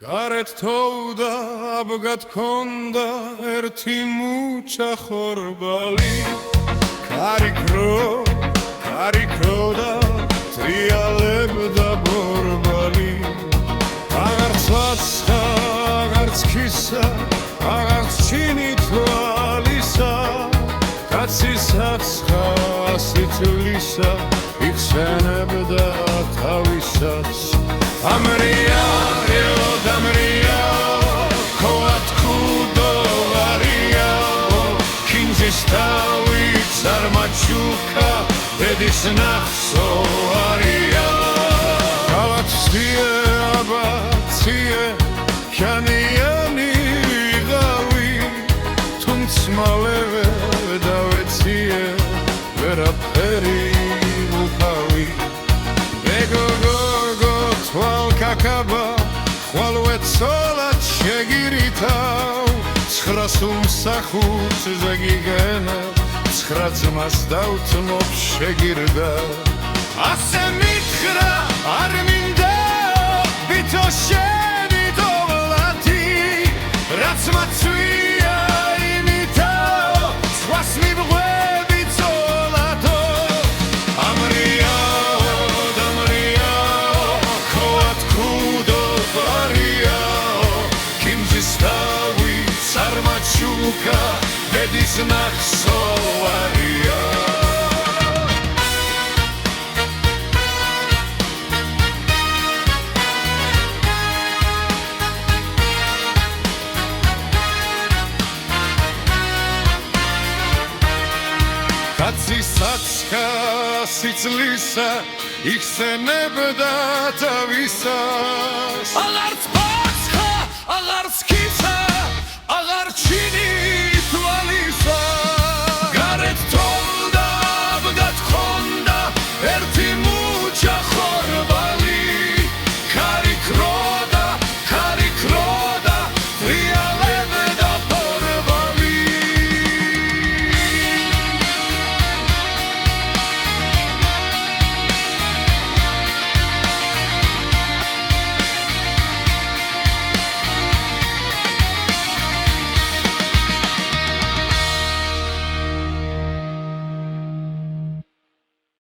გარეთ თოვდა აბგად ქონდა ერთი მუჩა ხორბალი კარიქრო და ტრიალებდა ბორბალი აღარც ვაცხა აღარც ქისა აღარც ჩინი თვალისა კაცის აცხა სიცლისა იხსენებდა თავისაც ამრია Sarmachuka, bedisnachso aria. Kalatsie abatsie, kaniani gavi. Tunts maleve davetsie, veraperi upavi. Bego go twal kakaba, khvalvet solat shegiritav. Shrasum sakhut zagigena. Shradzmas davtmob shegirda Ase mitra ar minda Bito sheni dovlati Rats matsvia imitao Svas mibgwebi zolato Damriao Koat kudo variao Kim zistavi sarmachuka Bedis nachso Katsisatska siclisa იხსენებდა თავისას ალარც